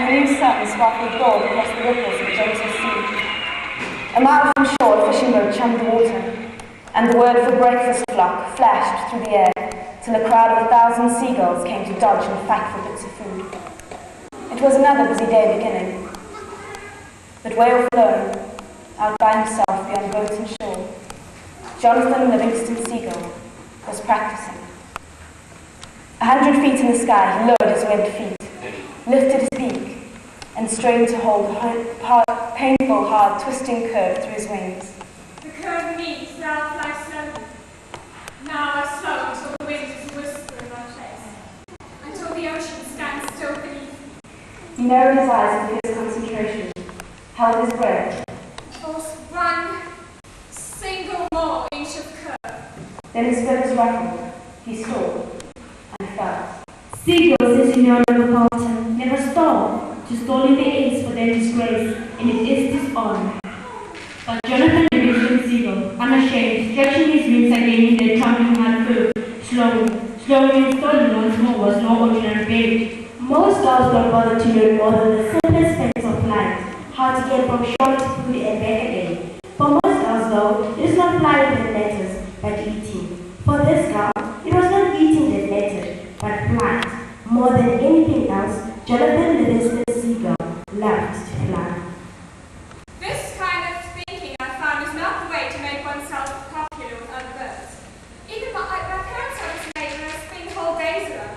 the new sun sparkled gold across the ripples of the gentle sea. A mile from shore, a fishing boat chummed the water, and the word for breakfast flock flashed through the air, till a crowd of 1,000 seagulls came to dodge and fight for bits of food. It was another busy day beginning, but way off alone, out by himself beyond boat and shore, Jonathan Livingston Seagull was practicing. 100 feet in the sky, he lowered his webbed feet, lifted his beak, and strained to hold a painful, hard, twisting curve through his wings. The curve meets, now fly slowly. Now I slow until the wind is a whisper in my face, until the ocean stands still beneath. He narrowed his eyes with his concentration, held his breath. Force one single more inch of curve. Then his feathers rattled. He stalled and fell. Seagulls, as you know, Neapolitan, never stall. To stall in the ends for their disgrace, and it is dishonor. But Jonathan Livingston Seagull, unashamed, stretching his wings again in their trampling hard curve, slowly and stalling once more was no ordinary bait. Most girls don't bother to learn more than the simplest things of life, how to get from shore to food and back again. For most girls, though, it is not flying that matters, but eating. For this girl, it was not eating that mattered, but flight. More than anything else, Jonathan Livingston Seagull loved to fly. This kind of thinking I found is not the way to make oneself popular with other birds. Even my parents always made us spend whole days around,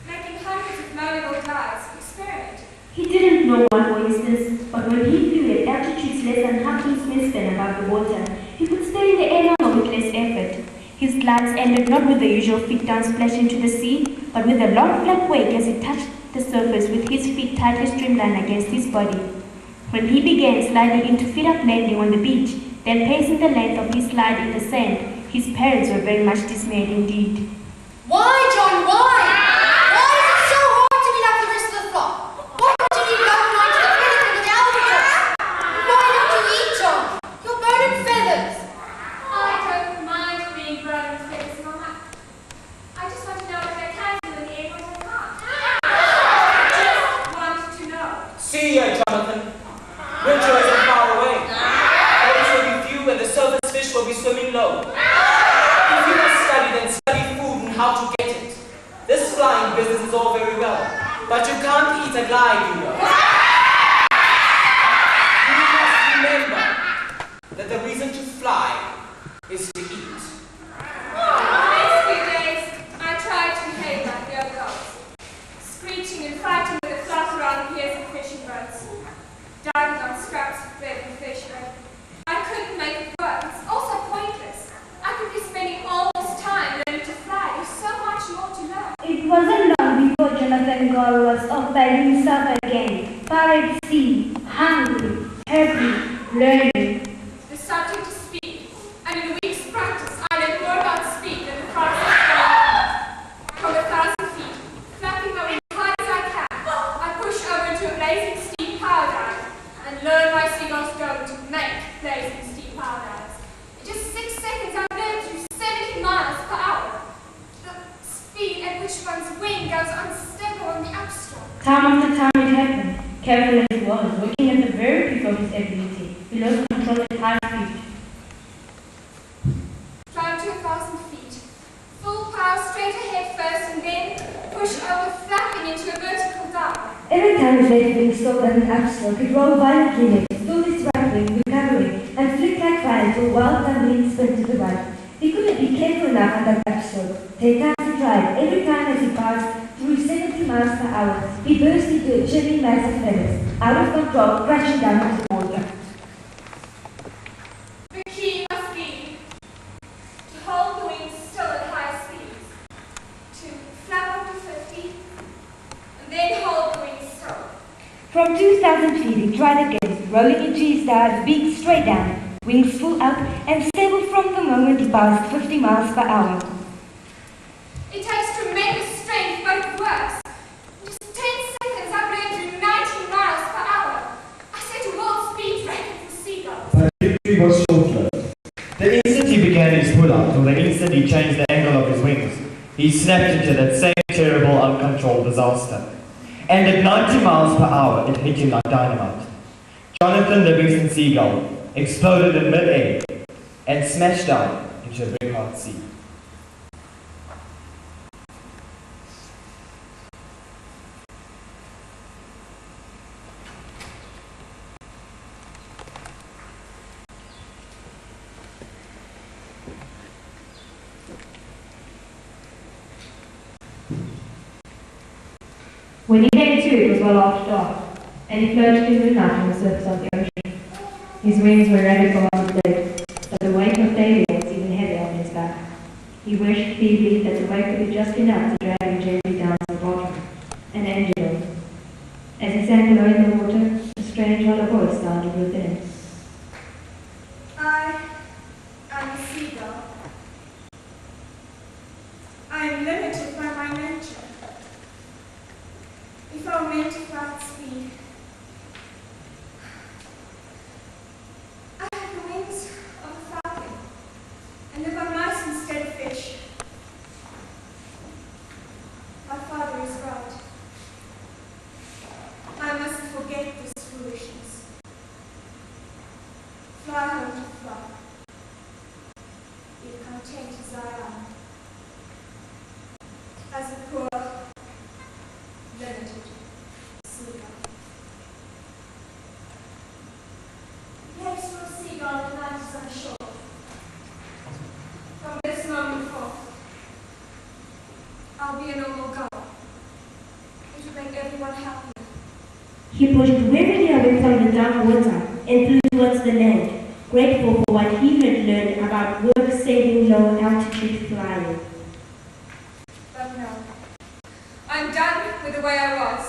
making hundreds of malleable glides experiment. He didn't know one, for instance, but when he flew at altitudes less than half his wingspan above the water, he could stay in the air longer with less effort. His glides ended not with the usual feet down splash into the sea, but with a long flat wake as he touched the surface with his feet tightly streamlined against his body. When he began sliding into feet-up landing on the beach, then pacing the length of his slide in the sand, his parents were very much dismayed indeed. Why, John, why? Why is it so hard to be like the rest of the flock? Why don't you leave it up going to the pelican or the albatross? Why don't you eat, John? You're burning feathers. I don't mind being grown feathers, Mama. I just want to know if I can do in the air or I can't. I just want to know. See ya, Jonathan. Winter isn't far away. Birds will be few and the surface fish will be swimming low. If you must study, then study food and how to get it. This flying business is all very well, but you can't eat a glide, you know. You must remember that the reason to fly is to eat. The next few days, I tried to behave like the other dogs, screeching and fighting with a flock around the piers of fishing boats, diving on scraps of bread and fish, but I couldn't make it work. It's also pointless. I could be spending all this time learning to fly. There's so much more to learn. It wasn't long before Jonathan Gore was off by himself again, far at sea, hungry, happy, learning. The subject is speed, and in a week's practice, I learned more about speed than the process of flying. From 1,000 feet, flapping my wings high as I can, I push over into a blazing steep power dive and learn my seagulls go to make blazing steep power dives. In just 6 seconds, I learned to do 70 miles per hour. The speed at which one's wing goes unstable on the upstroke. Time after time it happened. Careful as he was, working at the very peak of his ability, he lost control at high speed. Climb to 1,000 feet. Full power straight ahead first and then push over flapping into a vertical dive. Every time his left wing stalled at an upstroke, it rolled violently left, stole his right wing, recovering, and flicked like fire to a wild tumbling spin to the right. He couldn't be careful enough on that upstroke. 10 times he tried. Every time as he passed through 70 miles per hour, he burst into a chilling mass of feathers, out of control, crashing down into the water. The key must be to hold the wings still at high speeds, to flap up to 50, and then hold the wings still. From 2,000 feet, he tried again, rolling into his dive, beak straight down, wings full up, and stable from the moment he passed 50 miles per hour. It takes tremendous strength, but it works. In just 10 seconds, I've learned to do 90 miles per hour. I set a world speed record for seagulls. But victory was short-lived. The instant he began his pull-out, or the instant he changed the angle of his wings, he snapped into that same terrible, uncontrolled disaster. and at 90 miles per hour it hit him like dynamite. Jonathan Livingston Seagull exploded in mid-air and smashed down into a very hot sea. When he came to, it was well after dark, and he floated in the night on the surface of the ocean. His wings were ragged from on the deck, but the weight of failure was even heavier on his back. He wished feebly that the weight could be just enough to drag him gently down to the bottom, and endure him. As he sank low in the water, a strange hollow voice sounded within him. I am a seagull. I am limited by my nature. If I were meant to fly at speed, I have the wings of a falcon and live on mice instead of fish. My father is right. I must forget this foolishness. Fly home to flock. Be content as I am. As a poor, limited seagull. Yes, for a seagull that lands on shore. From this moment forth, I'll be a normal gull. It will make everyone happier. He pushed wearily away from the dark water and flew towards the land, grateful for what he had learned about work-saving low-altitude flying. But no, I'm done with the way I was.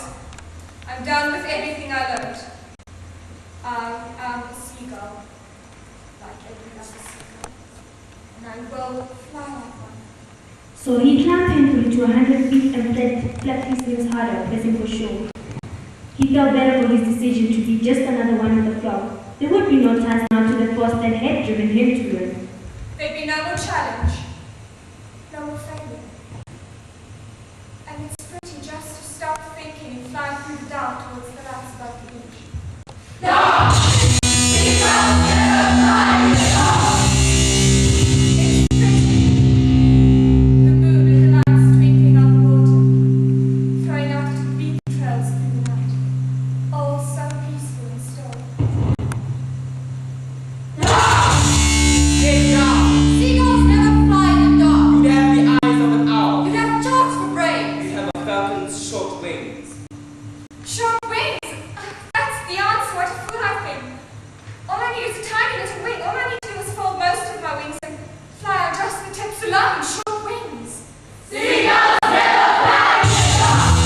I'm done with everything I learned. I am a seagull, like every other seagull, and I will fly like one. So he climbed painfully to 100 feet and flapped his wings harder, pressing for shore. He felt better for his decision to be just another one of the flock. There would be no ties now to the force that had driven him to ruin. There'd be no more challenge, no more failure. And it's pretty just to stop thinking and fly through the dark towards the lights above the beach. It's pretty. The moon and the lights twinkling on the water, throwing out beacon trails through the night. All so peaceful and still. Get down! Seagulls never fly in the dark. You have the eyes of an owl. You have charts for brains. You have a falcon's short wings. Short wings! That's the answer. What a fool I've been. All I need is a tiny little wing. All I need to do is fold most of my wings and fly on just the tips alone. Short wings. Seagulls never fly in the dark.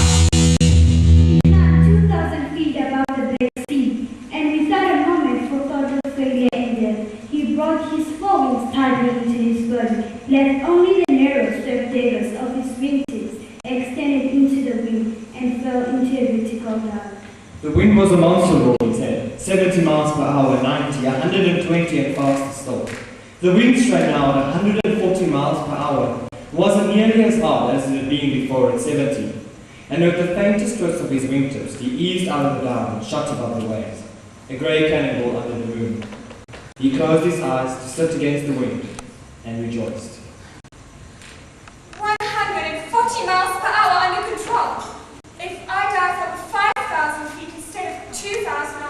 Now 2,000 feet above the Black Sea, and without a moment for thought of failure and death, he brought his four wings tightly into his body, left only the narrow swept daggers of his wingtips extended into the wind, and fell into a vertical dive. The wind was a monster roar, he said, 70 miles per hour, 90, 120 and faster still. The wind straight now at 140 miles per hour wasn't nearly as hard as it had been before at 70, and with the faintest twist of his wingtips, he eased out of the dive and shot above the waves, a grey cannonball under the moon. He closed his eyes to sit against the wind and rejoiced. 140 miles per hour under control. If I die from 5,000 feet instead of 2,000, I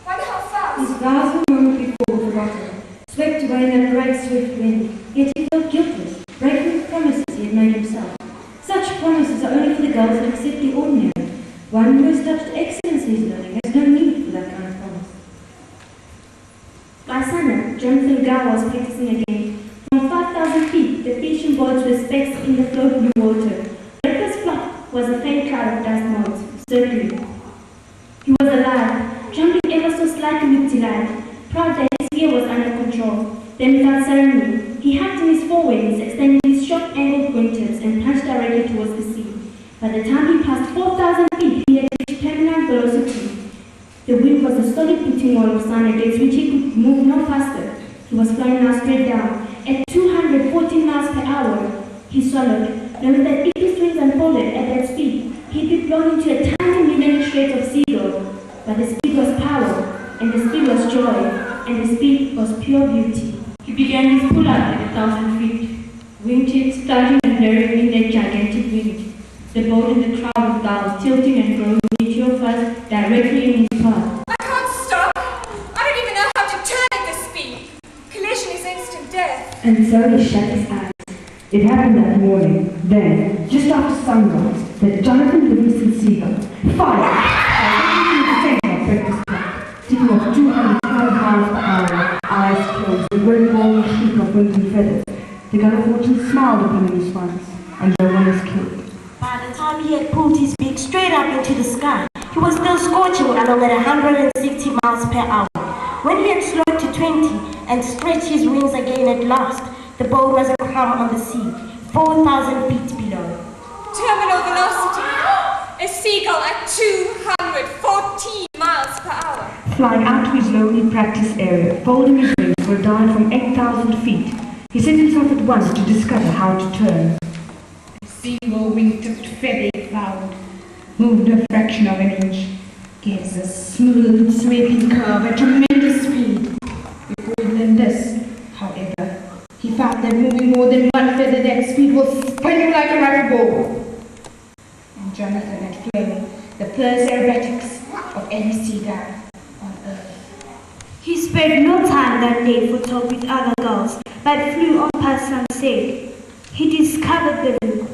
wonder how fast. His vows a moment before were forgotten, swept away in a great swift wind, yet he felt guiltless, breaking the promises he had made himself. Such promises are only for the girls that accept the ordinary. One who has touched excellence in his learning has no need for that kind of promise. By sunup, Jonathan Gow was practicing again. From 5,000 feet, the fishing boats were specks in the float blue water. But this flock was a faint cloud of dust motes, circling. He was alive, jumping ever so slightly with delight, proud that his fear was under control. Then without ceremony, he hacked in his forewings, extended his short-angled wingtips, and plunged directly towards the sea. By the time he passed 4,000 feet, he had reached terminal velocity. The wind was a solid beating wall of sun against which he could move no faster. He was flying now straight down. At 214 miles per hour, he swallowed, knowing that if his wings unfolded at that speed, he'd be blown into a tiny shreds of seagull, but the speed was power, and the speed was joy, and the speed was pure beauty. He began his pull-up at 1,000 feet, wingtips starting and blaring in their gigantic wings. The boat and the crowd of gulls tilting and growing meteor fast directly in his path. I can't stop. I don't even know how to turn at this speed. Collision is instant death. And so he shut his eyes. It happened that morning, then, just after sunrise, that Jonathan Livingston Seagull fired in the center of breakfast clock, ticking off 212 miles per hour, eyes closed, a great rolling shriek of wings and feathers. The gun of fortune smiled upon him his once, and no one was killed. By the time he had pulled his beak straight up into the sky, he was still scorching along at 160 miles per hour. When he had slowed to 20 and stretched his wings again at last, the boat was a crumb on the sea, 4,000 feet below. Terminal velocity. A seagull at 214 miles per hour. Flying out to his lonely practice area, folding his wings for a dive from 8,000 feet, he set himself at once to discover how to turn. The seagull wing-tipped feathered cloud moved a fraction of an inch, gives a smooth, sweeping curve at tremendous speed. Before even this, however, he found that moving more than one feather, that speed will spin like a rubber ball. And Jonathan had flown the first aerobatics of any seagull on earth. He spared no time that day for talk with other gulls, but flew on past sunset. He discovered the loop,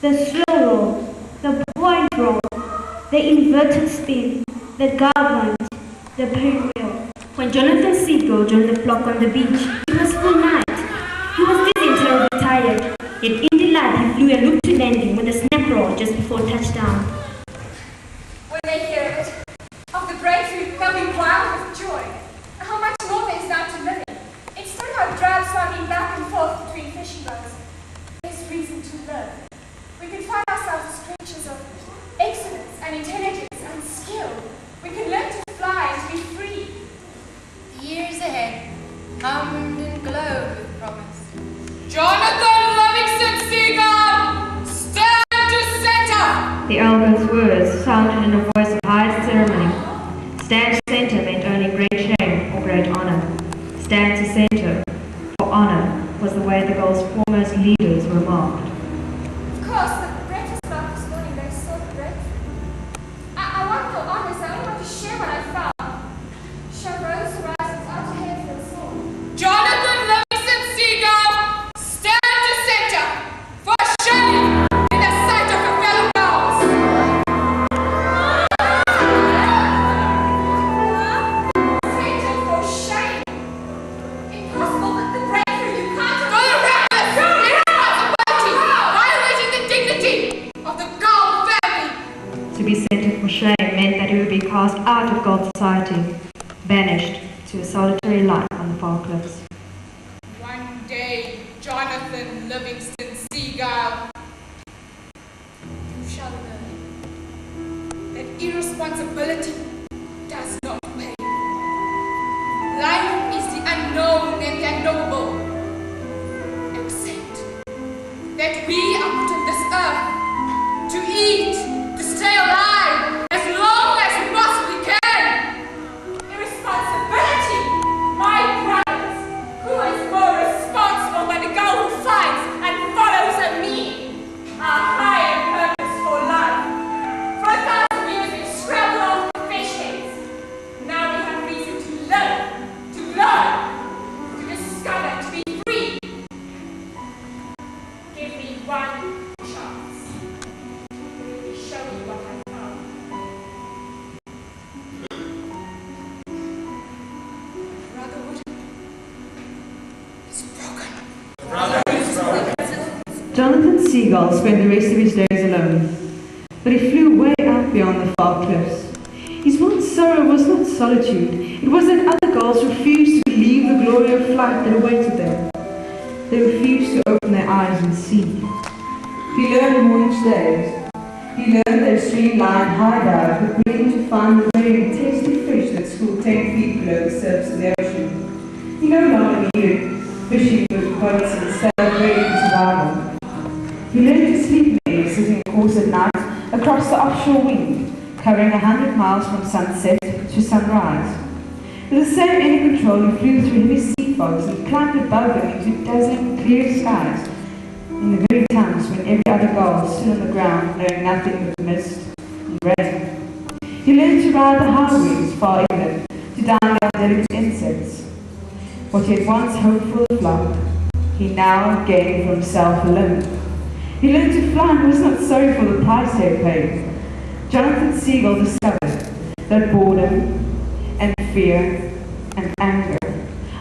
the slow roll, the point roll, the inverted spin, the garment, the pinwheel. When Jonathan Seagull joined the flock on the beach, it was full night. He was dizzy and terribly tired, yet in delight he flew and looked to landing with a snap roll just before touchdown. When they hear it, of the breakthrough, they'll be wild with joy. How much more there is now to live in. Instead of our drab swagging back and forth between fishing boats, there's reason to live. We can find ourselves as creatures of excellence and intelligence and skill. We can learn to fly and to be free. The years ahead hummed and glowed with promise. Jonathan Livingston Seagull, stand to center! The elders' words sounded in a voice of high ceremony. Stand to center meant only great shame or great honor. Stand to center, for honor, was the way the Gull's foremost leaders were marked. Of course, the breakfast club this morning, they saw the breakthrough. I want no honors, I only want to share what I found. Show Rose Horizons out ahead for us all. Jonathan Livingston Seagull, stand to center, for shame in the sight of your fellow gulls. Center for shame. Impossible, but the breakthrough you can't have. For the reckless, irresponsibility, violating the dignity of the gull family. To be centered for shame meant that he would be cast out of Gull society, banished to a solitary life on the far cliffs. One day, Jonathan Livingston Seagull, you shall learn that irresponsibility does not pay. Life is the unknown and the unknowable. Accept that we are put on this earth to eat, to stay alive as long as we possibly can. Irresponsibility, my brothers, who is more responsible than the gull who finds and follows a mean, a higher purpose for life? For 1,000 years we scrambled off the fish heads. Now we have reason to learn, to discover, to be free. Give me one chance. Let me show you what I found. Brotherhood is broken. Jonathan Seagull spent the rest of his days alone, but he flew way out beyond the far cliffs. His one sorrow was not solitude, it was that other gulls refused to believe the glory of flight that awaited them. They refused to open their eyes and see. He learned more each day. He learned that a streamlined high dive would bring him to find the very tasty fish that schooled 10 feet below the surface of the ocean. He no longer needed fishing with boats and celebrating survival. He learned to sleep late, sitting a course at night across the offshore wing, covering 100 miles from sunset to sunrise. With the same air control, he flew through heavy sea fogs and climbed above them into dazzling clear skies, in the very times when every other gull stood on the ground knowing nothing but mist and rain. He learned to ride the high winds far inland, to download delicate insects. What he had once hoped for the flock, he now gained for himself alone. He learned to fly and was not sorry for the price he had paid. Jonathan Seagull discovered that boredom and fear and anger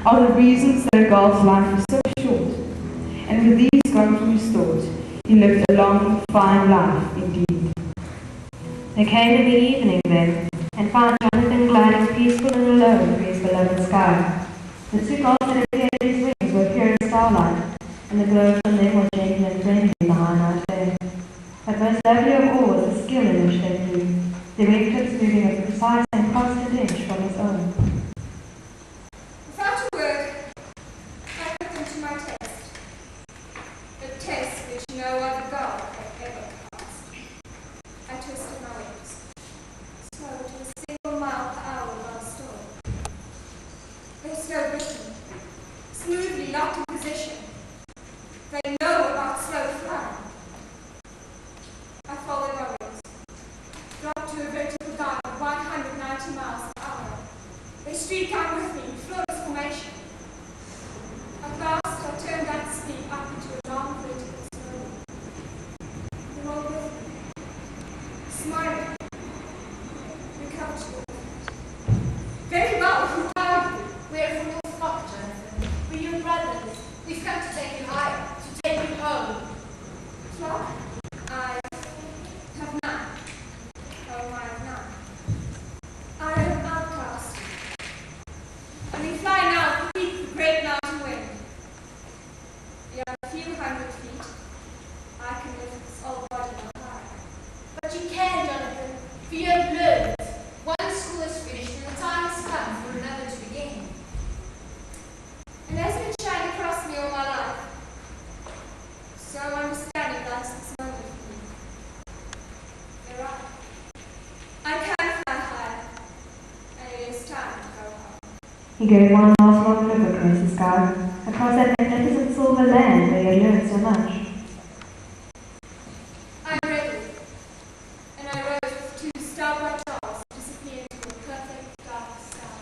are the reasons that a gull's life is so short. And with these gone from his thoughts, he lived a long, fine life indeed. There came to be evening then, and found Jonathan gliding peaceful and alone through his beloved sky. The two gulls that appeared at his wings were pure starlight, and the glow from them was gentle and friendly in the high night air. But most lovely of all was the skill in which they flew, their wing tips moving a precise and constant inch from his own. Without a word, I put them to my test. The test which no other gull had ever passed. I twisted my wings, slow to a single mile per hour while still. They slowed with me, smoothly locked in position. They know about slow flying. I followed my wings, dropped to a vertical dive of 190 miles per hour. They streaked out with me in flawless formation. At last, I turned that speed up into a long vertical slope. They rolled with me, smiling, recovered to the very well, who are you? We're from your flock, Jonathan. We're your brothers. We've come to take you higher, to take you home. Flock? I have none. Oh, I have none. I am an outcast. And we fly now to beat the great mountain wind. Beyond a few hundred feet, I can lift this old body no higher. But you can, Jonathan, for you have learned. One school is finished and the time has come for another to begin. And as it shined across me all my life, so understanding lies this moment for me. You're right. I can fly higher, and it is time to go home. He gave one last long look across the sky, across that magnificent silver land where he had learned so much. I'm ready, and I rose with two starbright stars to disappear into a perfect dark sky.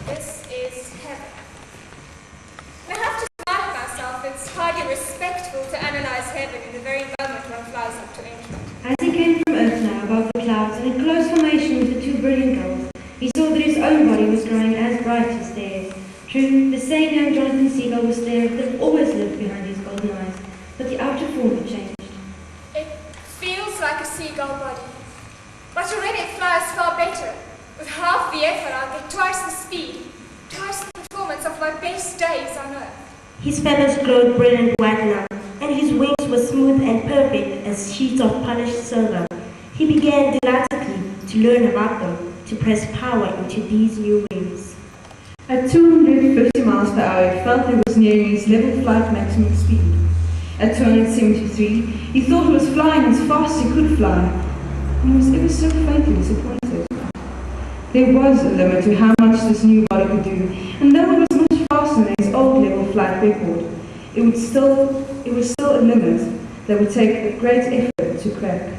This is heaven. And I have to remind myself it's hardly respectful to analyze heaven in the very moment one flies up to enter it. As he came from Earth now above the clouds and in close formation with the two brilliant gulls, he saw that his own body was growing as bright as theirs. True, the same young Jonathan Seagull was there that always lived behind his golden eyes, but the outer form had changed. It feels like a seagull body, but already it flies far better. With half the effort, I'll get twice the speed, twice the performance of my best days on Earth. His feathers glowed brilliant white now, and his wings were smooth and perfect as sheets of polished silver. He began delightedly to learn about them, to press power into these new wings. At 250 miles per hour, he felt he was nearing his level flight maximum speed. At 273, he thought he was flying as fast as he could fly. and he was ever so faintly disappointed. There was a limit to how much this new body could do, and though it was much faster than his old level flight record, it was still a limit that would take a great effort to crack.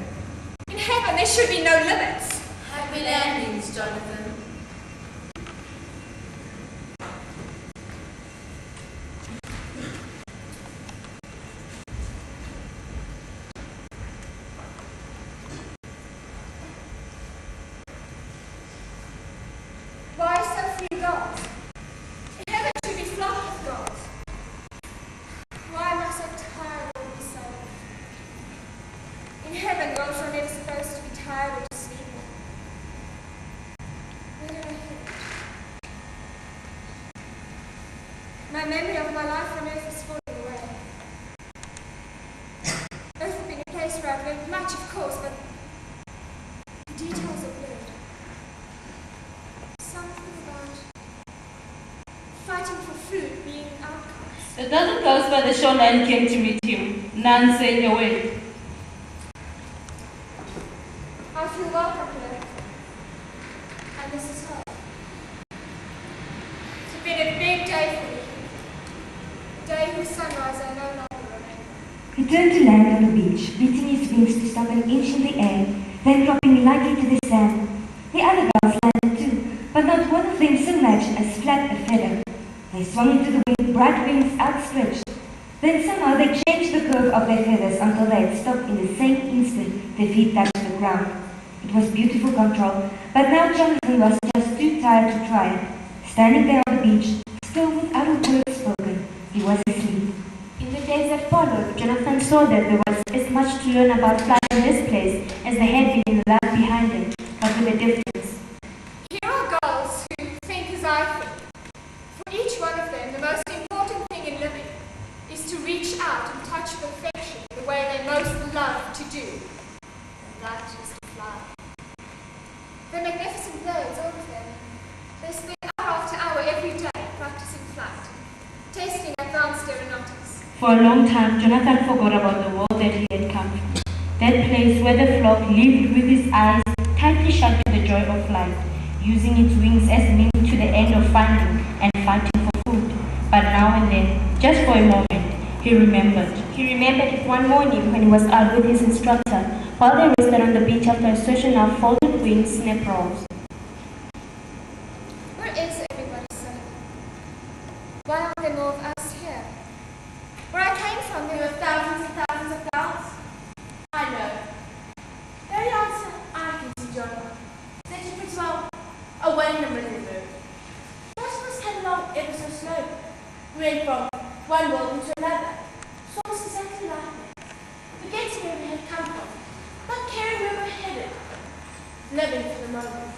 In heaven, there should be no limits. Happy landings, Jonathan. Why so few gods? In heaven should be flocked with gods. Why am I so tired all of a sudden? In heaven, gods are never supposed to be tired or to sleep. Where did I hit it? My memory of my life on earth is falling away. Earth has been a place where I've learned much, of course, but the details are blurred. Something about fighting for food, being outcast. The dozen girls by the shoreline came to meet him, none saying a word. I feel welcome here, and this is home. It's been a big day for me. A day whose sunrise I no longer remember. He turned to land on the beach, beating his wings to stop an inch in the air, then dropping lightly to the sand. The other girls landed too, but not one of them so much as flapped a feather. They swung into the wind, bright wings outstretched. Then somehow they changed the curve of their feathers until they had stopped in the same instant their feet touched the ground. It was beautiful control, but now Jonathan was just too tired to try. Standing there on the beach, still without a word spoken, he was asleep. In the days that followed, Jonathan saw that there was as much to learn about flight in this place as there had been in the life behind it, but with a difference. Here are girls who think as I think. For each one of them, the most important thing in living is to reach out and touch perfection the way they most love to do. And that is to fly. They're magnificent birds, all of them. They spend hour after hour every day practicing flight, tasting advanced aeronautics. For a long time, Jonathan forgot about the world that he had come from. That place where the flock lived with his eyes tightly shut to the joy of flight, using its wings as means to the end of finding and fighting for food. But now and then, just for a moment, he remembered. He remembered it one morning when he was out with his instructor, while they rested on the beach after a session of folded wing snap rolls. Where is everybody sitting? Why aren't there more of us here? Where I came from, there were thousands and thousands of girls. I know. The only answer I can see, John, is that you're pretty well away from the river. Most of us came along ever so slowly. We went from one world into another. It's almost exactly like that. Forgetting where we had come from, not caring where we're headed, living for the moment.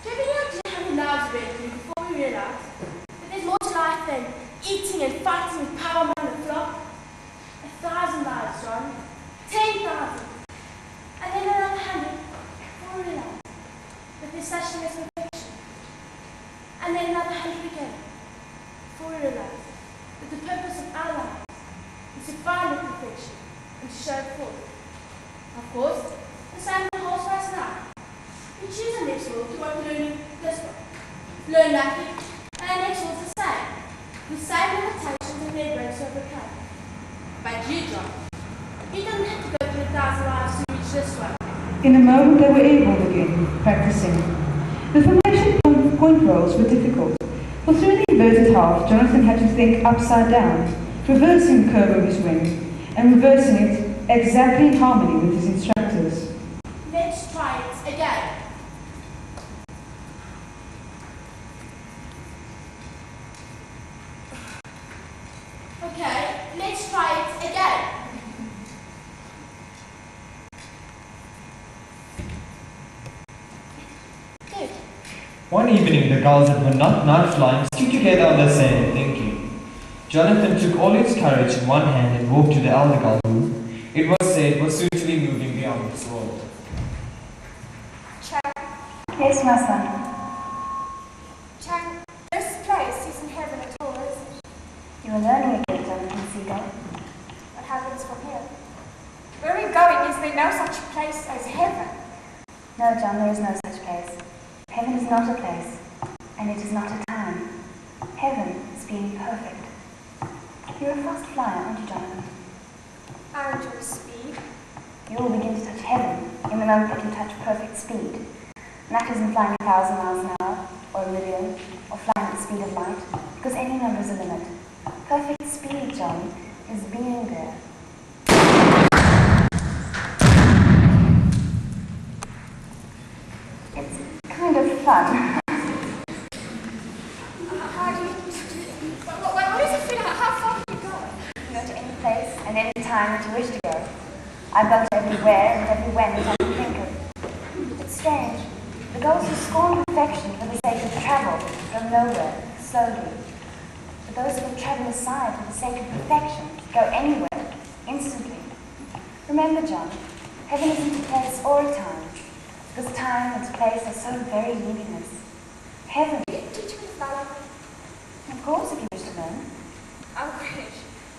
Do you have any idea how many lives we went through before we realized that there's more to life than eating and fighting with power among the flock? 1,000 lives, John. 10,000. And then another 100 before we realized that there's such thing as perfection. And then another 100 again before we realized that the purpose of our lives is to find the perfection and to show it forth. Of course, the same holds for us now. We choose our next world to what we're learning this one. Learn nothing, and our next world's the same. The same limitations and their brains to overcome. But you, John, you don't have to go through 1,000 lives to reach this one. In a moment they were airborne again, practicing. The formation point rolls were difficult, for through the inverted half, Jonathan had to think upside down, reversing the curve of his wing, and reversing it exactly in harmony with his instructors. Let's try it again. Okay, let's try it again. Good. One evening, the girls that were not night flying stood together on the sand, thinking. Jonathan took all his courage in one hand and walked to the elder girl who, it was said, was soon to be moving beyond this world. Chang, Yes, my son. Chang, this place isn't heaven at all, is it? You are learning again, Jonathan Seagull. What happens from here? Where are we going? Is there no such place as heaven? No, John, there is no such place. Heaven is not a place, and it is not a time. Heaven is being perfect. You're a fast flyer, aren't you, Jonathan? I enjoy speed. You will begin to touch heaven in the moment that you touch perfect speed. And that isn't flying 1,000 miles an hour, or 1,000,000, or flying at the speed of light, because any number is a limit. Perfect speed, John, is being there. It's kind of fun. How do you do what is it feel like? How far can you go? You go to any place and any time that you wish to go. I've gone to everywhere and every when that I can think of. It's strange. The girls who scorn perfection for the sake of travel go nowhere, slowly. But those who travel aside for the sake of perfection go anywhere, instantly. Remember, John, heaven isn't a place or a time, because time and place are so very meaningless. Heaven. Teach me to fly like that. Of course, if you wish to learn. Oh, great.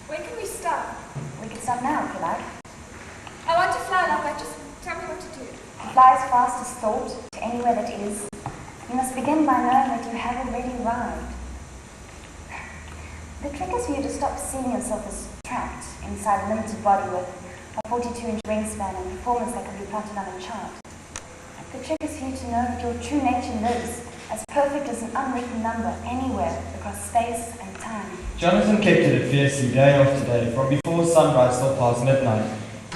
When can we start? We can start now, if you like. I want to fly like that. Just tell me what to do. To fly as fast as thought to anywhere that is, you must begin by knowing that you have already arrived. The trick is for you to stop seeing yourself as trapped inside a limited body with a 42-inch wingspan and performance that can be plotted on a chart. The trick is for you to know that your true nature lives as perfect as an unwritten number anywhere across space and time. Jonathan kept at it fiercely day after day, from before sunrise till past midnight,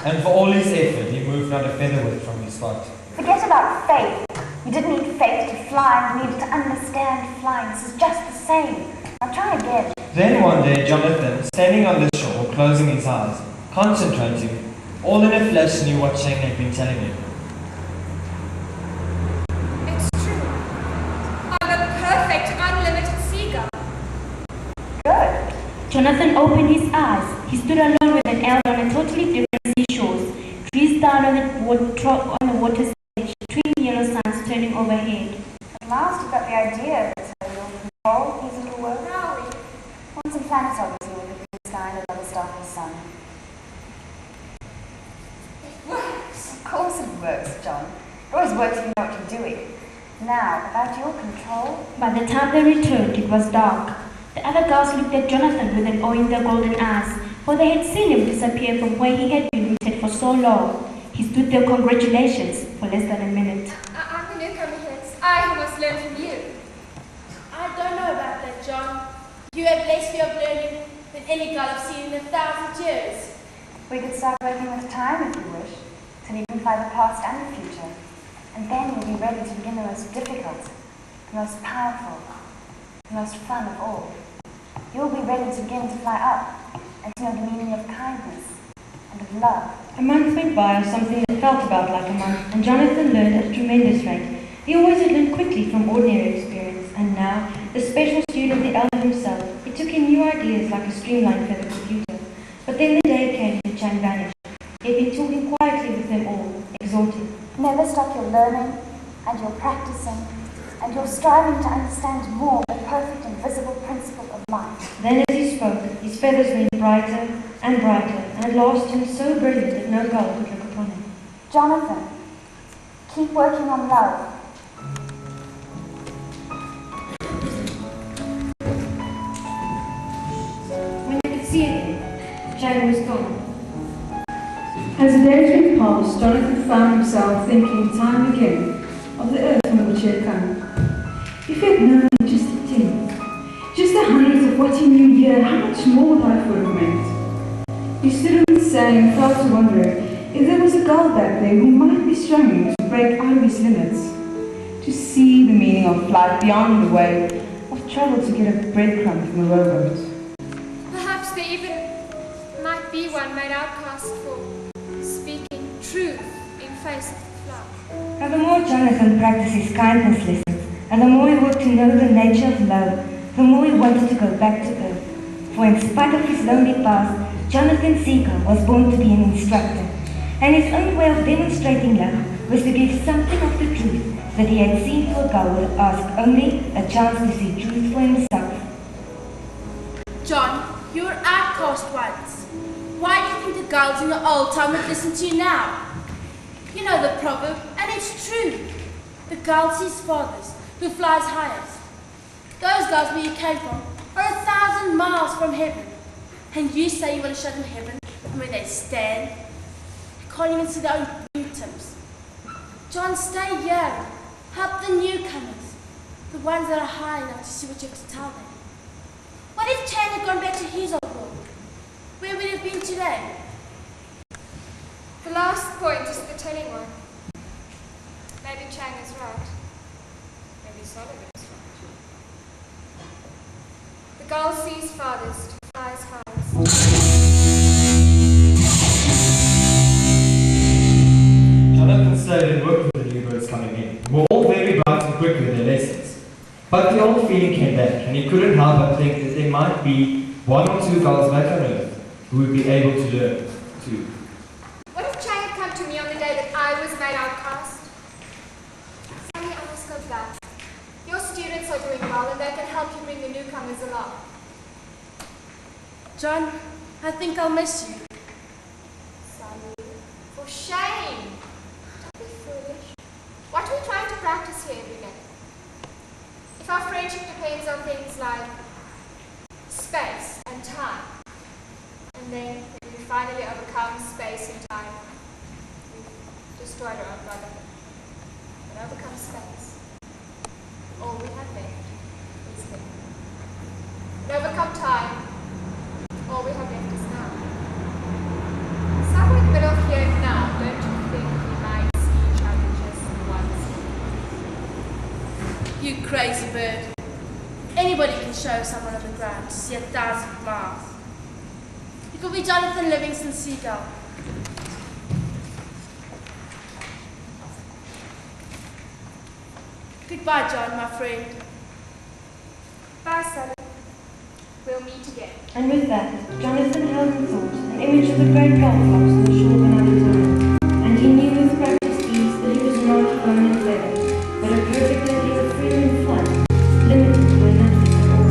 and for all his effort, he moved not a featherweight from his spot. Forget about faith. You didn't need faith to fly, you needed to understand flying. This is just the same. Now try again. Then one day, Jonathan, standing on the shore, closing his eyes, concentrating, all in a flash knew what Shane had been telling him. It's true. I'm a perfect, unlimited seagull. Good. Jonathan opened his eyes. He stood alone with an elder on a totally different seashores. Trees down on the water's edge, twin yellow suns turning overhead. At last you got the idea that you'll control these little worlds. Where are we? Want some planetology with the blue sky and another starry sun. It works. Of course it works, John. It always works if you know what you're doing. Now, about your control. By the time they returned, it was dark. The other girls looked at Jonathan with an awe in their golden eyes, for they had seen him disappear from where he had been rooted for so long. He stood there congratulations for less than a minute. I'm the newcomer here. It's I who must learn from you. I don't know about that, John. You have less fear of learning than any girl I've seen in 1,000 years. We could start working with time if you wish, till you can fly the past and the future. And then you'll be ready to begin the most difficult, the most powerful, the most fun of all. You'll be ready to begin to fly up and to know the meaning of kindness and of love. A month went by of something that felt about like a month, and Jonathan learned at a tremendous rate. He always had learned quickly from ordinary experience, and now, the special student, the elder himself, it took him new ideas like a streamlined for the computer. But then the day came to Chang vanished. He had been talking quietly with them all, exhorting. Never stop your learning and your practicing and your striving to understand more the perfect and visible principle of life. Then as he spoke, his feathers went brighter and brighter, and at last turned so brilliant that no girl could look upon him. Jonathan, keep working on love. When they could see again, Chang was gone. As the days went past, Jonathan found himself thinking time and again of the earth from which he had come. If he had known just a tenth, just the hundredth of what he knew here, how much more life would have meant. He stood on the sand and fell to wondering if there was a gull back there who might be struggling to break out of his limits, to see the meaning of flight beyond the way of travel to get a breadcrumb from a rowboat. Perhaps there even might be one made outcast for speaking truth in face of the flood. And the more Jonathan practiced his kindness lessons, and the more he worked to know the nature of love, the more he wanted to go back to earth. For in spite of his lonely past, Jonathan Seeger was born to be an instructor, and his only way of demonstrating love was to give something of the truth that he had seen to a girl who asked only a chance to see truth for himself. John, you were outcast once. Why do you think the girls in the old time would listen to you now? You know the proverb, And it's true. The girl sees farthest, who flies highest. Those girls where you came from are 1,000 miles from heaven. And you say you want to show them heaven, and where they stand, they can't even see their own wingtips. John, stay here. Help the newcomers, the ones that are high enough to see what you have to tell them. What if Chang had gone back to his old world? Where would he have been today? The last point is the telling one. Maybe Chang is right. Maybe Solomon is right. The gull sees farthest, flies highest. Jonathan stayed and worked with the new birds coming in, who were all very bright and quick with their lessons. But the old feeling came back, and he couldn't help but think that there might be one or two girls back on Earth who would be able to learn too. What if Chang had come to me on the day that I was made outcast? Sonny, I must go back. Your students are doing well, and they can help you bring the newcomers along. John, I think I'll miss you. Sonny, for shame. Don't be foolish. What are we trying to practice here every day? If our friendship depends on things like space and time, and then when we finally overcome space and time, we've destroyed our own brotherhood. And overcome space, all we have left is him. And overcome time, all we have left is now. Somewhere in the middle of here and now, don't you think we might see each other just once? You crazy bird. Anybody can show someone on the ground to see 1,000 miles. You could be Jonathan Livingston Seagull. Goodbye, John, my friend. Bye, Sally. We'll meet again. And with that, Jonathan held in thought an image of the great gull flocks on the shore of another time, and he knew with practiced ease that he was not alone in flavor, but a perfect lady of freedom and flight, limited by nothing at all.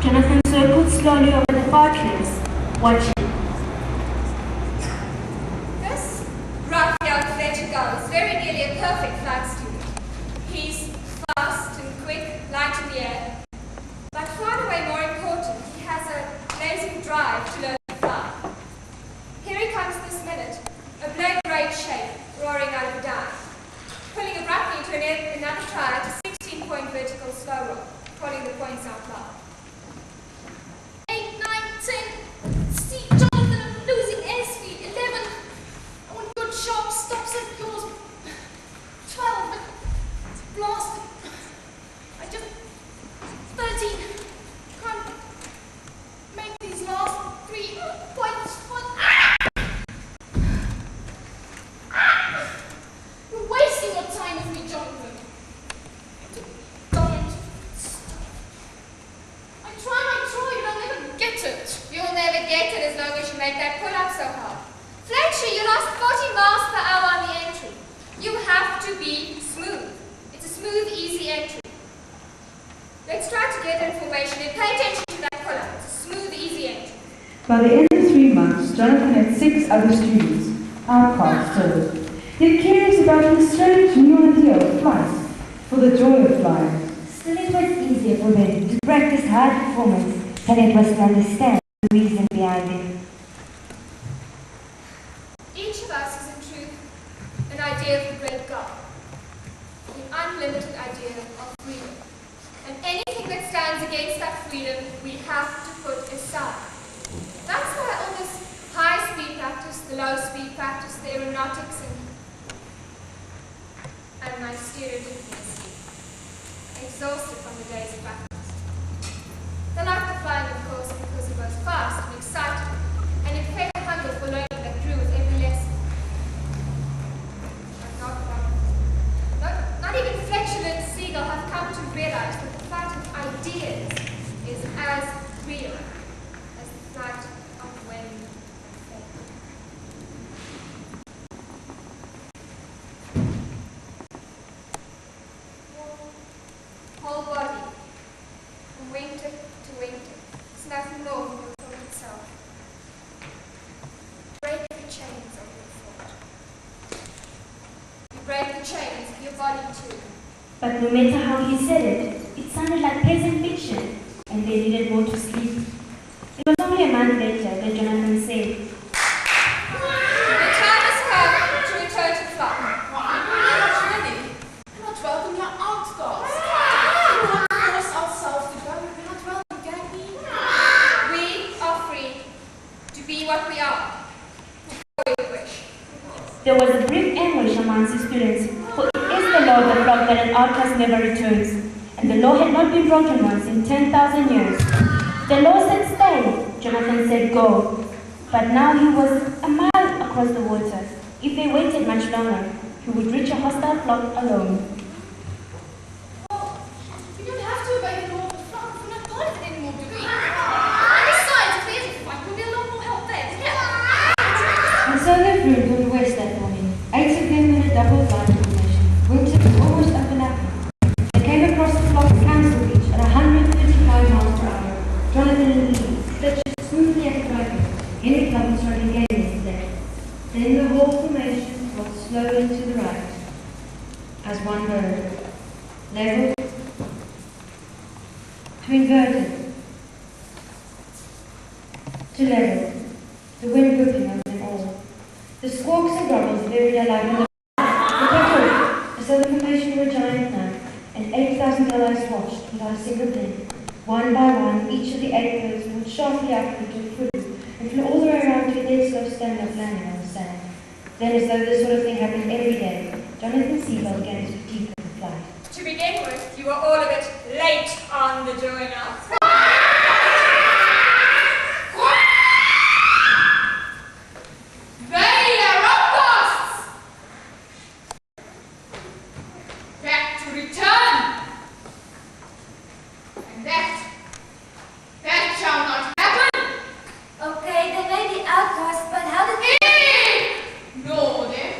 Jonathan circled slowly over the far cliffs, watching. This rough young Fletcher gull is very nearly a perfect flight student. He's fast and quick, light in the air. But far away more important, he has a blazing drive to learn to fly. Here he comes this minute, a black great shape roaring out of a dive. then another try at a 16-point vertical slow roll, calling the points out loud. 8, 9, 10. Steve, Jonathan, I'm losing airspeed. 11. I want good sharp stops at yours. 12, but blasted. I just 13. Can't make these last 3 points. You're wasting your time with me, Jonathan. Don't. I try, but I'll never get it. You'll never get it as long as you make that pull-up so hard. Fletcher, you lost 40 miles per hour on the entry. You have to be smooth. It's a smooth, easy entry. Let's try to get information and pay attention to that pull-up. It's a smooth, easy entry. By the end of 3 months, Jonathan had 6 other students, outcasts still, yet curious about his strange new idea of flight, for the joy of flying. Still, it was easier for them to practice high performance than it was to understand the reason behind it. Each of us is in truth an idea of the great God, the unlimited idea of freedom. And anything that stands against that freedom, we have to put aside. That's why all this high-speed practice, the low-speed practice, the aeronautics, and my stereotypicness, exhausted from the days of practice. They like the flying, of course, because it was fast and exciting, and it fed a hunger for learning that grew with every lesson. But not even Fletcher and Siegel have come to realize that the flight of ideas is as real as the flight of wind and faith. Whole body, from wingtip to wingtip, is nothing more than your thought itself. Break the chains of your thought. You break the chains of your body too. But no matter how he said it, it sounded like pleasant fiction, and they needed more to sleep. It was only a month later that Jonathan said, The time has come to return to flight. Really? We're not welcome, you're outcasts. We will not force ourselves to go. We're not welcome, can we? We are free to be what we are, before we wish. there was a brief anguish amongst his students, for it is the law of the flock that an outcast never returns, and the law had not been broken once in 10,000 years. The law said stay, Jonathan said go, but now he was a mile across the water. If they waited much longer, he would reach a hostile flock alone. Well, we don't have to obey the law of the flock. We're not part of it anymore, do we? Besides, if there's a fight, we'll be a lot more help there. Yeah. And so they flew to the west that morning, 8 of them in a double flight formation. Winter was almost overlapping. They came across the flock's council beach at 135 miles per hour. Jonathan and Lee stretched smoothly at the driving. Henry Club was running game yesterday. Then the whole formation rolled slowly to the right, as one bird, level to inverted, to level, the wind whipping over them all. The squawks and grumbles varied alike in the as though the formation were a giant knife, and 8,000 allies watched without a single blink. One by one, each of the 8 birds moved sharply upward to the foot and flew all the way around to a dead slow stand-up landing on the sand. Then, as though this sort of thing happened every day, Jonathan Siegel began to deepen the flight. To begin with, you were all a bit late on the join up. They are outcasts! Back to return! And that shall not happen! Okay, they may be outcasts, but how did Ignore them.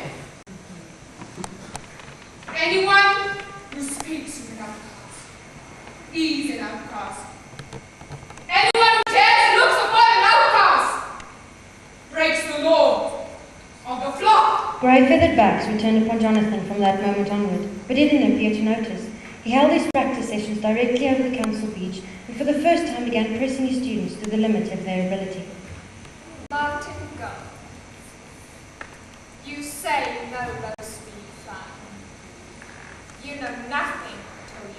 Anyone who speaks is an outcast. Is an outcast. Anyone who dares looks upon an outcast breaks the law of the flock. Grey feathered backs returned upon Jonathan from that moment onward, but he didn't appear to notice. He held his practice sessions directly over the council beach, and for the first time began pressing his students to the limit of their ability. Martin Gunn, you say no low speed flying. You know nothing, Tony.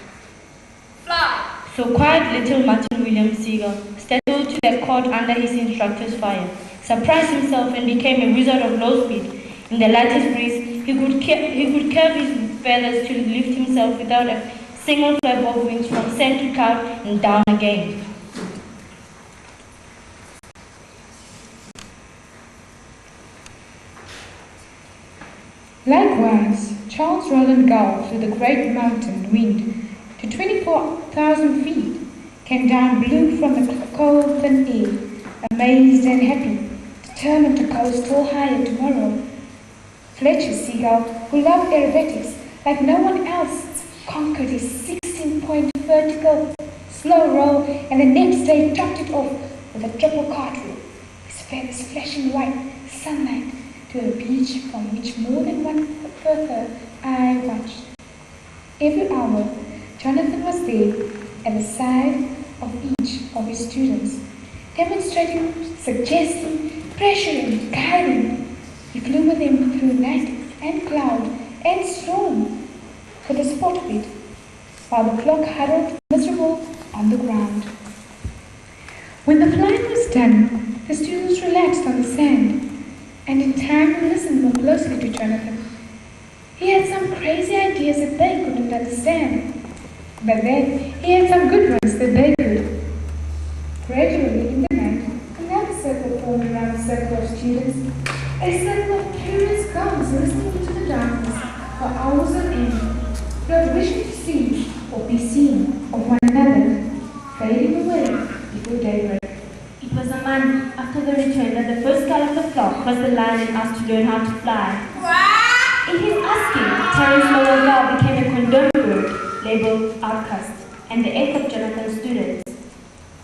Fly! So quiet little Martin William Seagull settled to the court under his instructor's fire, surprised himself and became a wizard of low speed. In the lightest breeze, he could curve his feathers to lift himself without a single flap of wings from sand to cloud and down again. Likewise, Charles Roland Gull through the great mountain wind to 24,000 feet, came down blue from the cold thin air, amazed and happy, determined to go still higher tomorrow. Fletcher Seagull, who loved aerobatics like no one else, conquered his 16-point vertical slow roll and the next day topped it off with a triple cartwheel, his feathers flashing white sunlight to a beach from which more than one further eye watched. Every hour, Jonathan was there at the side of each of his students, demonstrating, suggesting, pressuring, guiding. He flew with them through night and cloud and storm for the sport of it, while the flock huddled miserable on the ground. When the flying was done, the students relaxed on the sand, and in time listened more closely to Jonathan. He had some crazy ideas that they couldn't understand, but then he had some good ones that they could. Gradually, in the night, another circle formed around the circle of students, a circle of curious girls listening into the darkness for hours on end, not wishing to see or be seen of one another, fading away before daybreak. It was a month after the return that the first girl of the flock was the lion and asked to learn how to fly. In his asking, Terence Lowell Gull became a condemned bird, labeled outcast, and the eighth of Jonathan's students.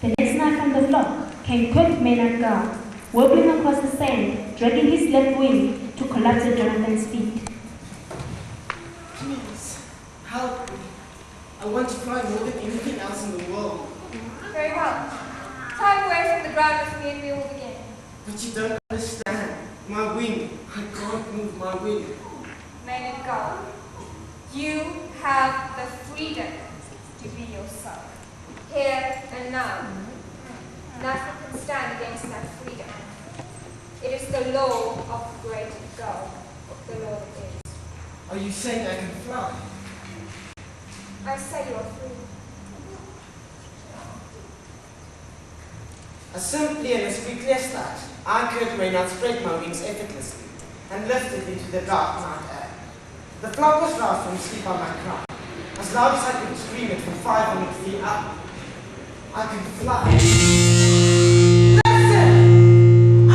The next night from the flock came Kurt Maynard Gull, wobbling across the sand, dragging his left wing to collapse at Jonathan's feet. Please, help me. I want to fly more than anything else in the world. Very well. Time away from the ground with me and we will begin. But you don't understand. My wing. I can't move my wing. Maynard Gull, you have the freedom to be yourself, here and now. Nothing can stand against that freedom. It is the law of the great Gull, the law that is. Are you saying I can fly? I say you are free. As simply and as quickly as that, I could may not spread my wings effortlessly and lifted into the dark night air. The flock was roused from sleep by my cry, as loud as I could scream it from 500 feet up. I can fly. Listen! I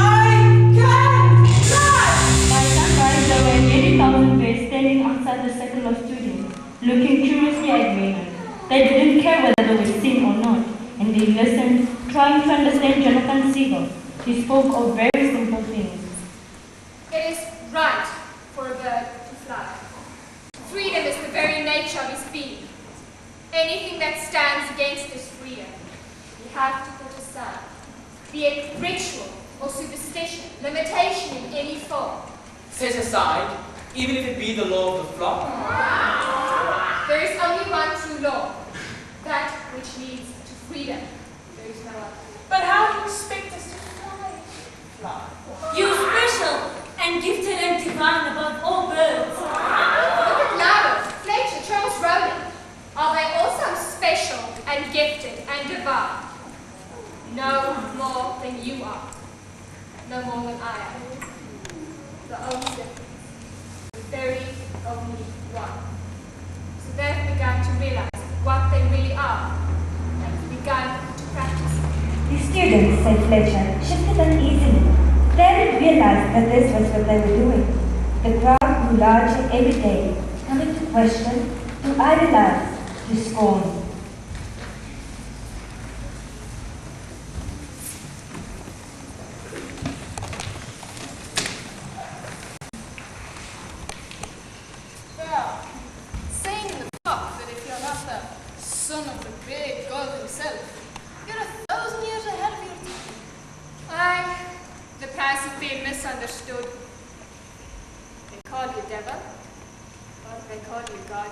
can fly! By sunrise, there were many thousand birds standing outside the circle of students, looking curiously at Maynard. They didn't care whether they were seen or not, and they listened, trying to understand Jonathan Seagull. He spoke of very simple things. It is right for a bird to fly. Freedom is the very nature of his being. Anything that stands against this freedom, we have to put aside, be it ritual or superstition, limitation in any form. Set aside, even if it be the law of the flock. There is only one true law, that which leads to freedom. There is no other. But how do you expect us to fly? Fly. You special and gifted and divine above all birds. Look at Lowell, Fletcher, Charles Roland. Are they also special and gifted and divine? No more than you are. No more than I am. The only difference. The very only one. So they've begun to realize what they really are. They've begun to practice it. The students, said Fletcher, shifted uneasily. They hadn't realized that this was what they were doing. The crowd grew larger every day, coming to question, to idolize, to scorn. Well, saying in the flock that if you're not the son of the great God himself, you're 1,000 years ahead of your time. Aye, the price of being misunderstood. They call you devil, or they call you God.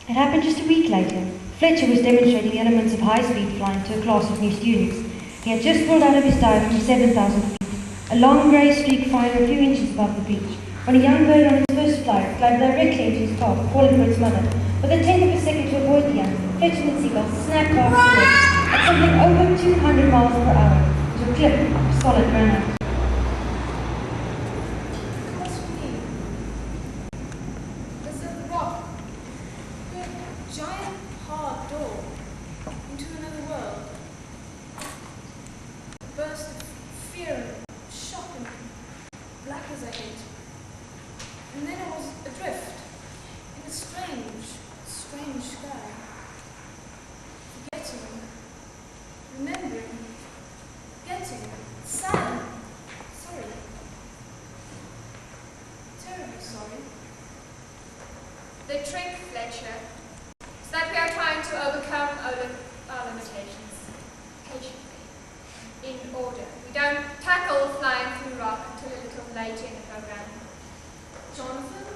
It happened just a week later. Fletcher was demonstrating the elements of high-speed flying to a class of new students. He had just pulled out of his dive from 7,000 feet, a long grey streak flying a few inches above the beach, when a young bird on its first flight glided directly into his path, calling for its mother. With a tenth of a second to avoid the young, Fletcher and the seagull snapped past the wave at something over 200 miles per hour to a cliff of solid granite. The trick, Fletcher, is that we are trying to overcome our limitations, patiently, in order. We don't tackle flying through rock until a little later in the program. Jonathan,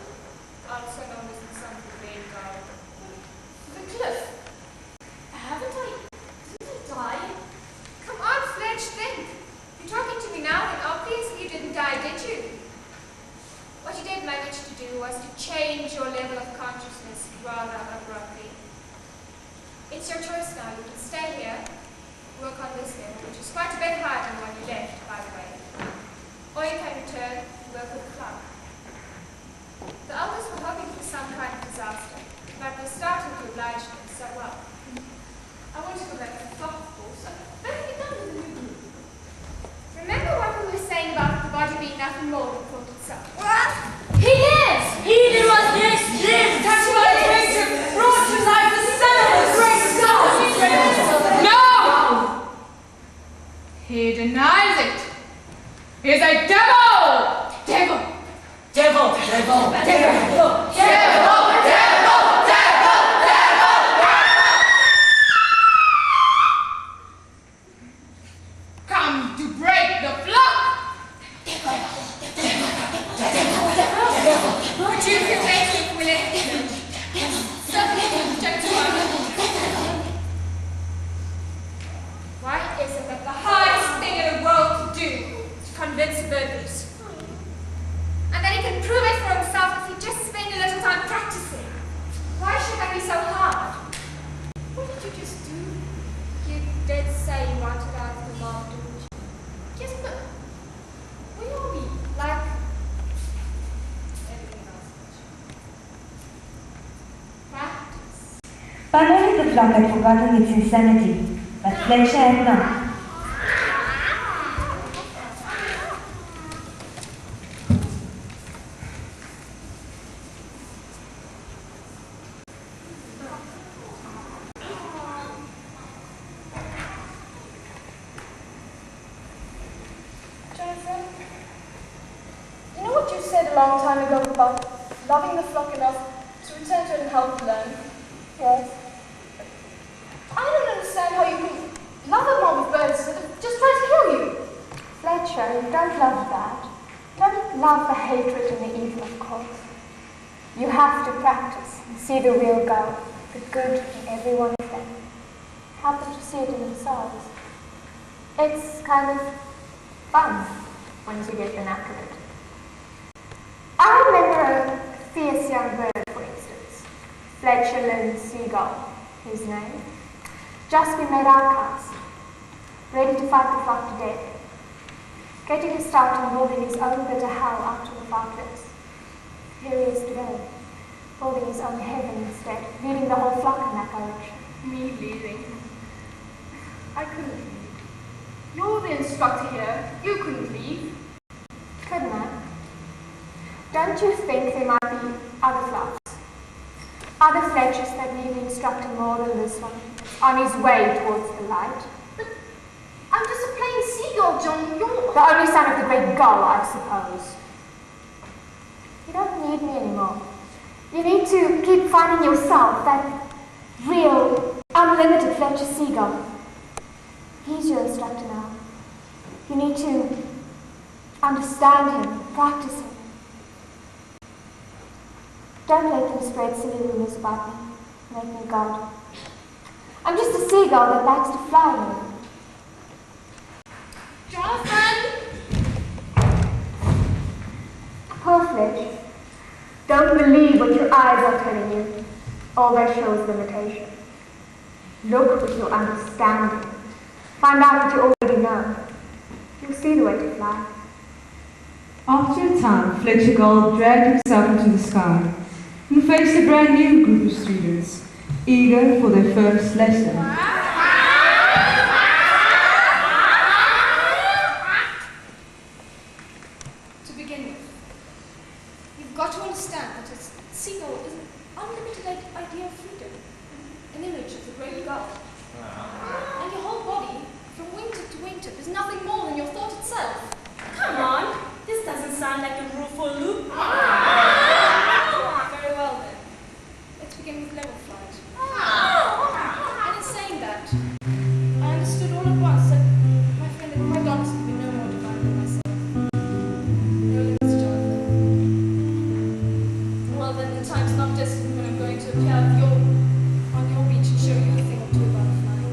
also known as the son of the great god. The cliff. Haven't I? Didn't I die? Come on, Fletch, think. You're talking to me now, and obviously you didn't die, did you? What you did manage to do was to change your level of consciousness rather abruptly. It's your choice now. You can stay here, work on this level, which is quite a bit higher than when you left, by the way. Or you can return and work with the clock. The elders were hoping for some kind of disaster, but they started to oblige them, so well. I want to go back to the clock, of course. What have you done with the new group? Remember what we were saying about the body being nothing more than thought itself? He lives! He that was this lives! That's why I came to brought to life the son of the great God! No! He denies it! He is a devil! Devil! Devil! Devil! Devil! Devil! Devil! Devil! Devil! Come to break the flock! Would you feel better if we let him? Certainly, gentlemen. Why is it that the hardest thing in the world to do is to convince burglars? And then he can prove it for himself if he just spend a little time practicing. Why should that be so hard? What did you just do? You did say you wanted out of the mob, didn't you? Yes, but where are we? Like everything else. Practice. By morning the flock had forgotten its insanity, but Fletcher had not. Jonathan, you know what you said a long time ago about loving the flock enough to return to it and help learn? Yes. I don't understand how you can love a mob of birds that have just tried to kill you. Fletcher, you don't love that. You don't love the hatred and the evil, of course. You have to practice and see the real goal, the good in every one of them. Help them to see it in themselves. It's kind of fun once you get the knack of it. I remember a fierce young bird, for instance, Fletcher Lynn Seagull, his name, just been made outcast, ready to fight the flock to death, getting a start and building his own bitter hell out to the far cliffs. Here he is today, building his own heaven instead, leading the whole flock in that direction. Me leaving? I couldn't leave. You're the instructor here. You couldn't leave. Couldn't I? Don't you think there might be other flocks? Other Fletchers that need an instructor more than this one, on his way towards the light? But I'm just a plain seagull, John. You're the only son of the great gull, I suppose. You don't need me anymore. You need to keep finding yourself, that real, unlimited Fletcher seagull. He's your instructor now. You need to understand him, practice him. Don't let them spread silly rumors about me. Make me God. I'm just a seagull that likes to fly here. Jonathan! Poor Flitch. Don't believe what your eyes are telling you. All that shows limitation. Look with your understanding. Find out what you already know. You'll see the way to fly. After a time, Fletcher Gull dragged himself into the sky and faced a brand new group of students, eager for their first lesson. To begin with, you've got to understand that a seagull is an unlimited idea of freedom, an image of the great God. And your whole body, from wingtip to wingtip, is nothing more than your thought itself. Come on, this doesn't sound like a rule for loop. Very well then. Let's begin with level flight. And in saying that, I understood all at once that my friend had quite honestly been no more divine than myself. No limits, Jonathan. Well then, the time's not distant when I'm going to appear on your beach and show you a thing or two about flying.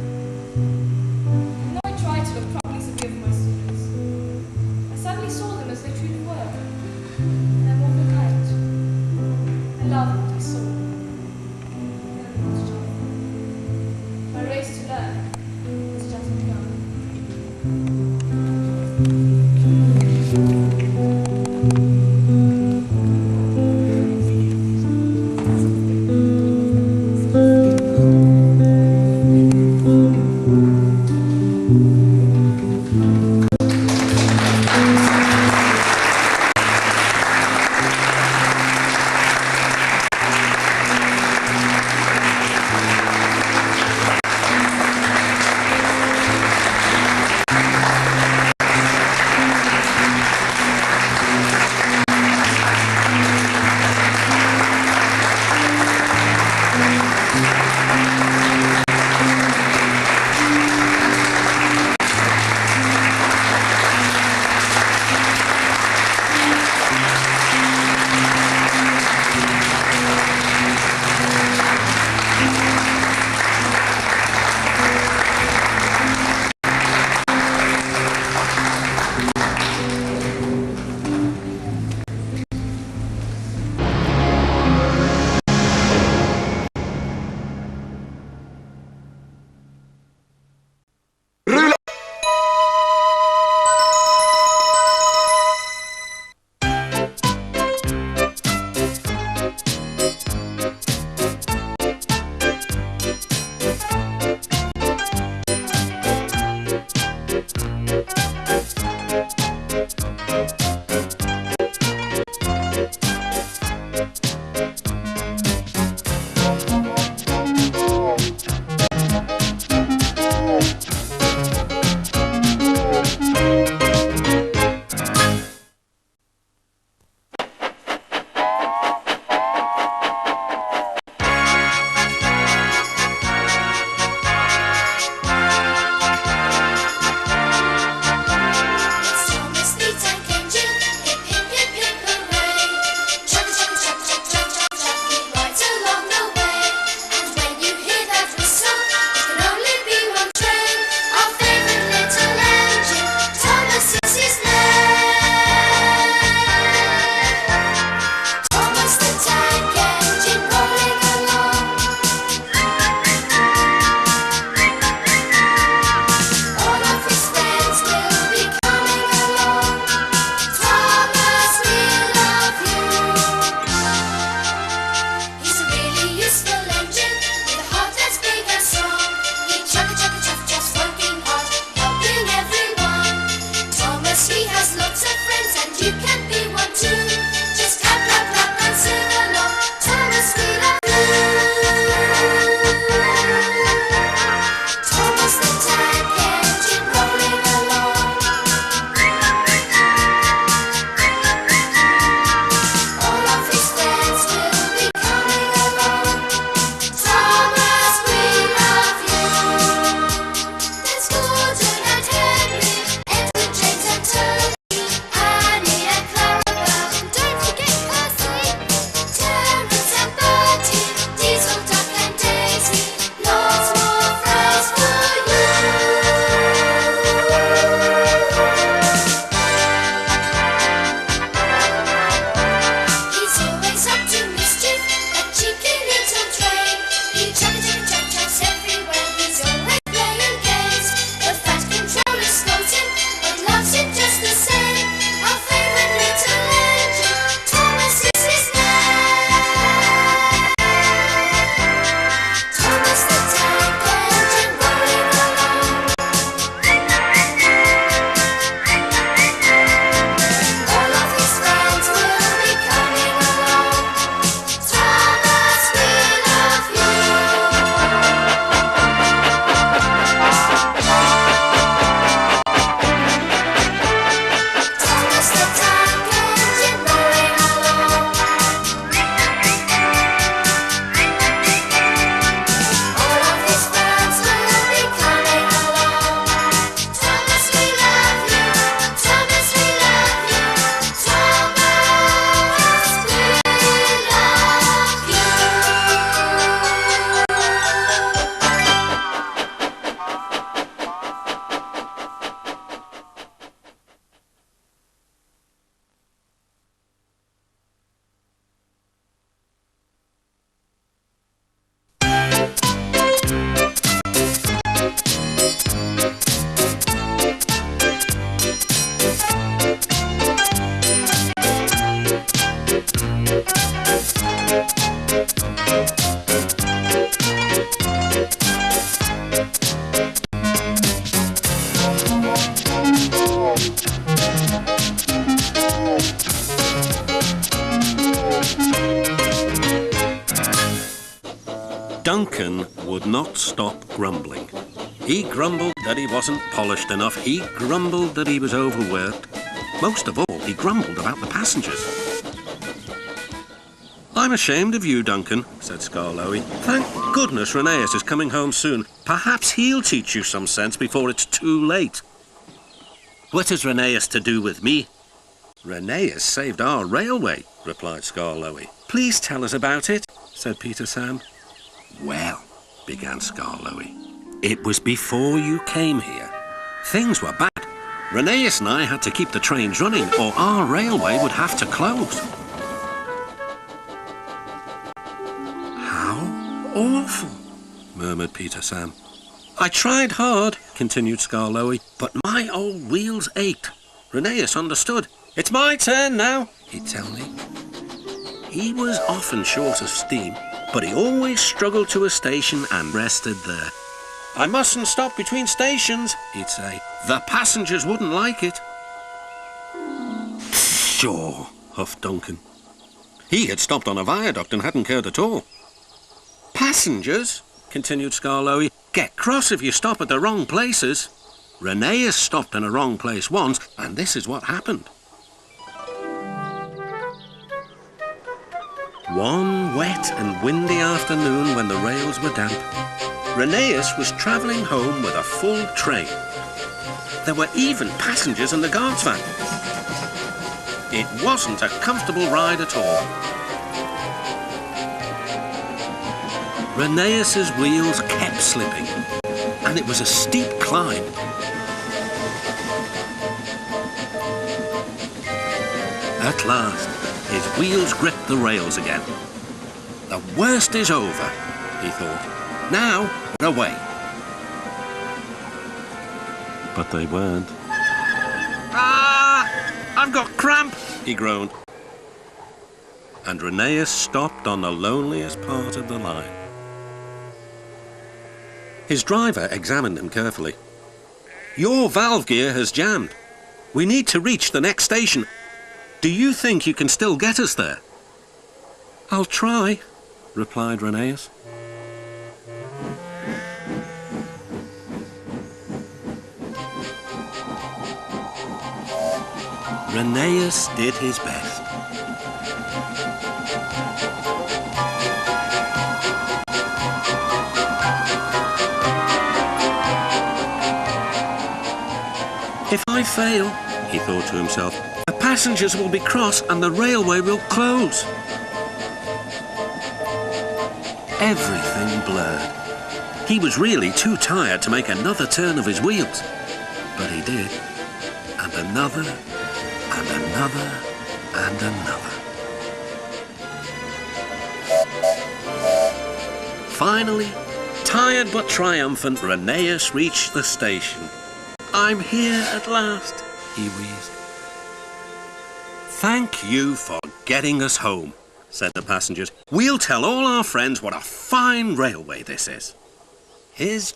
Duncan would not stop grumbling. He grumbled that he wasn't polished enough. He grumbled that he was overworked. Most of all, he grumbled about the passengers. "I'm ashamed of you, Duncan," said Skarloey. "Thank goodness Rheneas is coming home soon. Perhaps he'll teach you some sense before it's too late." "What has Rheneas to do with me?" "Rheneas saved our railway," replied Skarloey. "Please tell us about it," said Peter Sam. "Well," began Skarloey, "it was before you came here. Things were bad. Rheneas and I had to keep the trains running, or our railway would have to close." "How awful," murmured Peter Sam. "I tried hard," continued Skarloey, "but my old wheels ached. Rheneas understood. 'It's my turn now,' he'd tell me. He was often short of steam, but he always struggled to a station and rested there. 'I mustn't stop between stations,' he'd say. 'The passengers wouldn't like it.'" "Sure," huffed Duncan. He had stopped on a viaduct and hadn't cared at all. "Passengers," continued Skarloey, "get cross if you stop at the wrong places. Rheneas stopped in a wrong place once, and this is what happened. One wet and windy afternoon when the rails were damp, Rheneas was travelling home with a full train. There were even passengers in the guard's van. It wasn't a comfortable ride at all. Rheneas's wheels kept slipping, and it was a steep climb. At last, his wheels gripped the rails again. The worst is over, he thought. Now, we're away. But they weren't. "Ah! I've got cramp!" he groaned. And Rheneas stopped on the loneliest part of the line. His driver examined him carefully. "Your valve gear has jammed. We need to reach the next station. Do you think you can still get us there?" "I'll try," replied Rheneas. Rheneas did his best. "If I fail," he thought to himself, "the passengers will be cross and the railway will close." Everything blurred. He was really too tired to make another turn of his wheels. But he did. And another, and another, and another. Finally, tired but triumphant, Rheneas reached the station. "I'm here at last," he wheezed. "Thank you for getting us home," said the passengers. "We'll tell all our friends what a fine railway this is." His